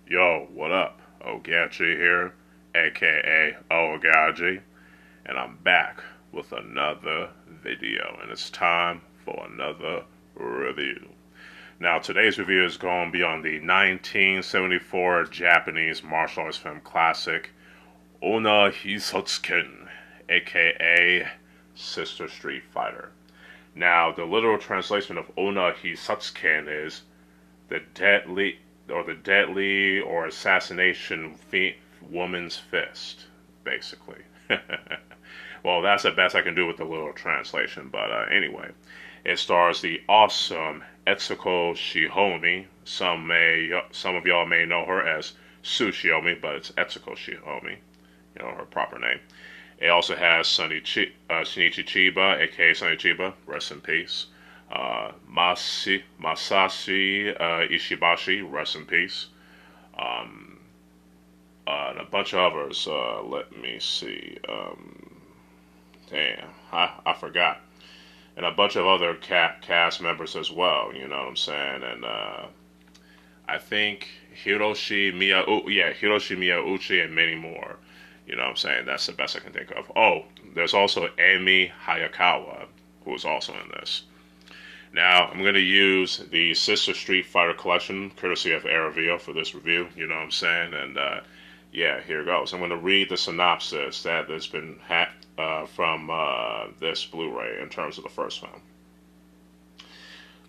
Yo, what up? Ogechi here, aka Oaghaji, and I'm back with another video, and it's time for another review. Now, today's review is going to be on the 1974 Japanese martial arts film classic, Onna Hisatsuken, aka Sister Street Fighter. Now, the literal translation of Onna Hisatsuken is the deadly or assassination woman's fist, basically. Well, that's the best I can do with the literal translation, but anyway. It stars the awesome Etsuko Shihomi. Some of y'all may know her as Shiomi, but it's Etsuko Shihomi, her proper name. It also has Shinichi Chiba, aka Sonny Chiba, rest in peace. Masashi Ishibashi, rest in peace. And a bunch of others. Let me see. Damn, I forgot. And a bunch of other cast members as well. You know what I'm saying? And I think Hiroshi Miyauchi, and many more. You know what I'm saying? That's the best I can think of. Oh, there's also Amy Hayakawa, who is also in this. Now, I'm going to use the Sister Street Fighter collection, courtesy of Aravia, for this review, you know what I'm saying? And, yeah, here it goes. I'm going to read the synopsis that has been from this Blu-ray in terms of the first film.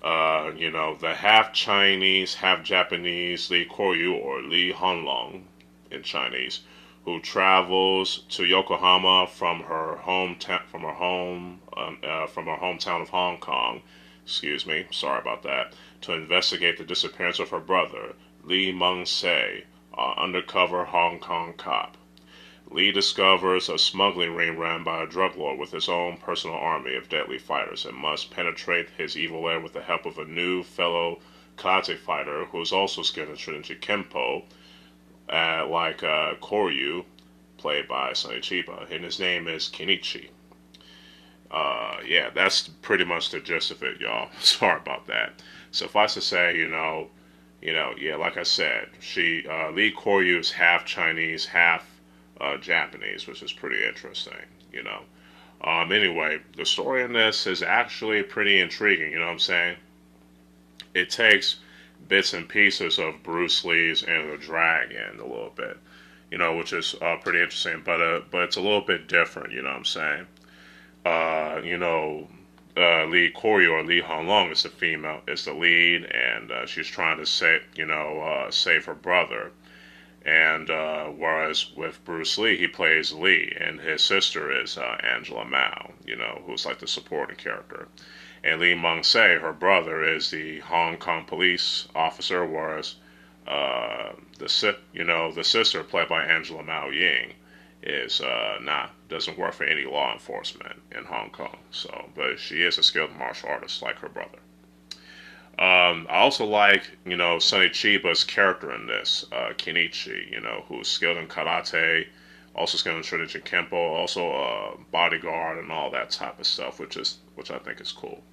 The half-Chinese, half-Japanese Lee Koryu, or Lee Honlong in Chinese, who travels to Yokohama from her hometown of Hong Kong, sorry about that, to investigate the disappearance of her brother, Lee Mung-se, undercover Hong Kong cop. Lee discovers a smuggling ring run by a drug lord with his own personal army of deadly fighters and must penetrate his evil lair with the help of a new fellow karate fighter who is also skilled in Shinichi Kempo, like Koryu, played by Sonny Chiba, and his name is Shinichi. Yeah, that's pretty much the gist of it, y'all. Sorry about that. Suffice to say, like I said, Lee Koryu is half Chinese, half Japanese, which is pretty interesting, Anyway, the story in this is actually pretty intriguing, you know what I'm saying? It takes bits and pieces of Bruce Lee's Enter the Dragon a little bit, which is pretty interesting, but it's a little bit different, you know what I'm saying? Lee Koryu, or Lee Honglong, is the lead, and she's trying to save her brother. And whereas with Bruce Lee, he plays Lee, and his sister is Angela Mao, who's like the supporting character. And Lee Mung-se, her brother, is the Hong Kong police officer, whereas the sister, played by Angela Mao Ying, is doesn't work for any law enforcement in Hong Kong. But she is a skilled martial artist like her brother. I also like, Sonny Chiba's character in this, Kenichi, who's skilled in karate, also skilled in Shinichi Kempo, also a bodyguard and all that type of stuff, which I think is cool.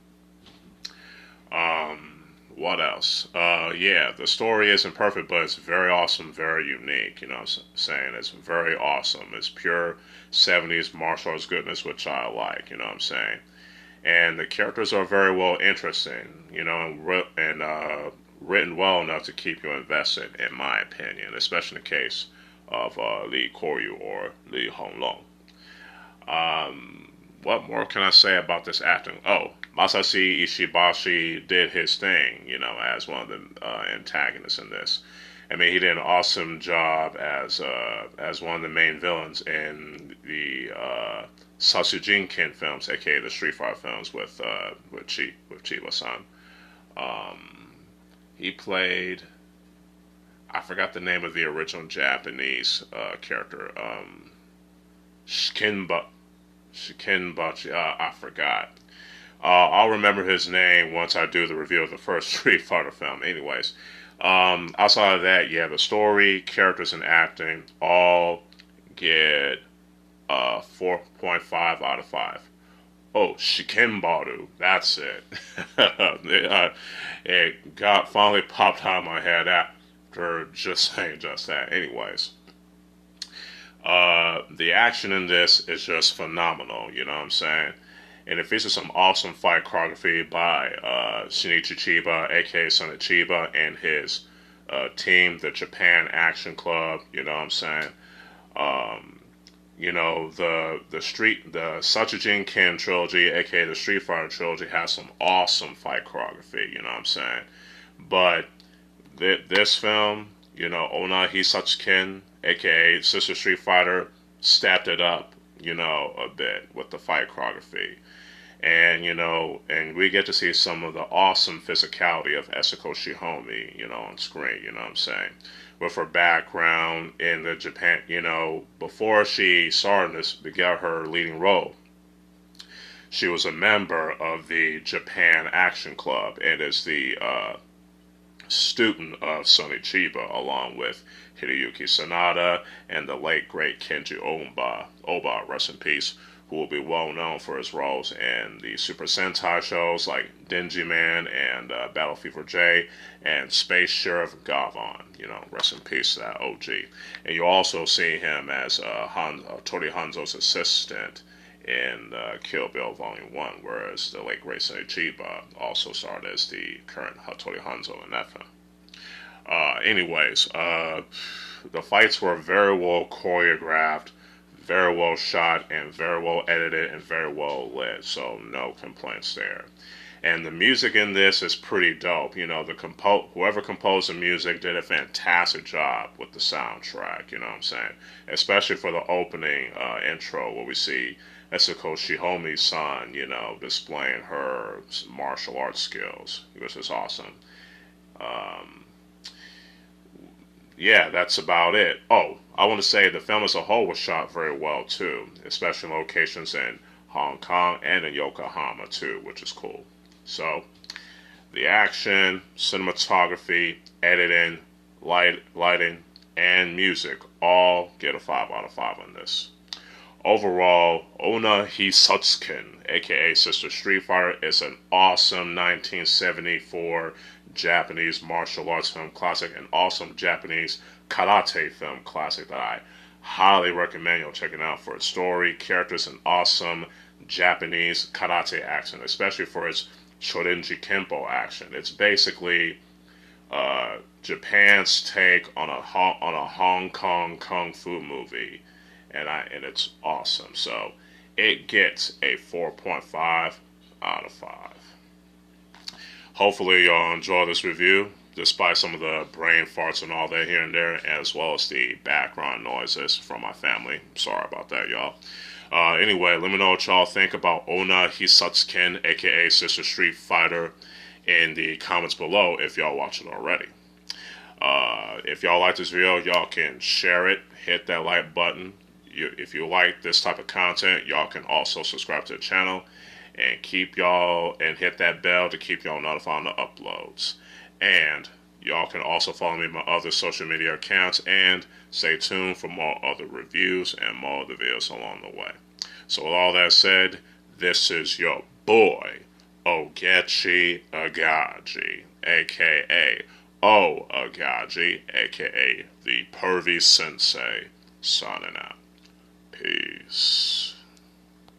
What else? The story isn't perfect, but it's very awesome, very unique, you know what I'm saying? It's very awesome. It's pure 70s martial arts goodness, which I like, you know what I'm saying? And the characters are very well interesting, and written well enough to keep you invested, in my opinion, especially in the case of Lee Koryu or Lee Honglong. What more can I say about this acting? Oh, Masashi Ishibashi did his thing, as one of the antagonists in this. I mean, he did an awesome job as one of the main villains in the Sasujinkin films, aka the Street Fighter films with Chiba-san. He played, I forgot the name of the original Japanese character. Shikinbachi, I forgot. I'll remember his name once I do the review of the first Street Fighter film. Anyways, outside of that, the story, characters, and acting all get 4.5 out of 5. Oh, Shikenbaru, that's it. It finally popped out of my head they're just saying just that. Anyways, the action in this is just phenomenal, you know what I'm saying? And it features some awesome fight choreography by Shinichi Chiba, aka Sonny Chiba, and his team, the Japan Action Club, you know what I'm saying? You know, the Satsujin Ken trilogy, aka the Street Fighter trilogy, has some awesome fight choreography, you know what I'm saying? But this film, you know, Onna Hisatsuken, aka Sister Street Fighter, stepped it up, you know, a bit with the fight choreography. And, you know, and we get to see some of the awesome physicality of Etsuko Shihomi, you know, on screen, you know what I'm saying? With her background in the Japan, you know, before she started this, began her leading role, she was a member of the Japan Action Club and is the student of Sonny Chiba, along with Hideyuki Sanada and the late great Kenji Oba, rest in peace, who will be well known for his roles in the Super Sentai shows like Denji Man and Battle Fever J and Space Sheriff Gavon. You know, rest in peace to that OG. And you also see him as Tori Hanzo's assistant in Kill Bill Volume 1, whereas the late great Sonny Chiba also starred as the current Hattori Hanzo in that film. Anyways, the fights were very well choreographed, very well shot, and very well edited, and very well lit, so no complaints there. And the music in this is pretty dope. You know, whoever composed the music did a fantastic job with the soundtrack, you know what I'm saying? Especially for the opening intro where we see Etsuko Shihomi's son, you know, displaying her martial arts skills, which is awesome. Yeah, that's about it. Oh, I want to say the film as a whole was shot very well too, especially in locations in Hong Kong and in Yokohama too, which is cool. So, the action, cinematography, editing, lighting, and music all get a 5 out of 5 on this. Overall, Onna Hisatsuken, aka Sister Street Fighter, is an awesome 1974 Japanese martial arts film classic, an awesome Japanese karate film classic that I highly recommend you checking out for its story, characters, and awesome Japanese karate action, especially for its Shorinji Kempo action. It's basically Japan's take on a Hong Kong kung fu movie, and it's awesome. So it gets a 4.5 out of 5. Hopefully y'all enjoy this review, despite some of the brain farts and all that here and there, as well as the background noises from my family. Sorry about that, y'all. Anyway, let me know what y'all think about Onna Hisatsuken, aka Sister Street Fighter, in the comments below if y'all watch it already. If y'all like this video, y'all can share it, hit that like button. If you like this type of content, y'all can also subscribe to the channel and hit that bell to keep y'all notified on the uploads. And y'all can also follow me on my other social media accounts and stay tuned for more other reviews and more other videos along the way. So with all that said, this is your boy, Ogechi Aghaji, aka Oaghaji, aka the Pervy Sensei, signing out. Peace.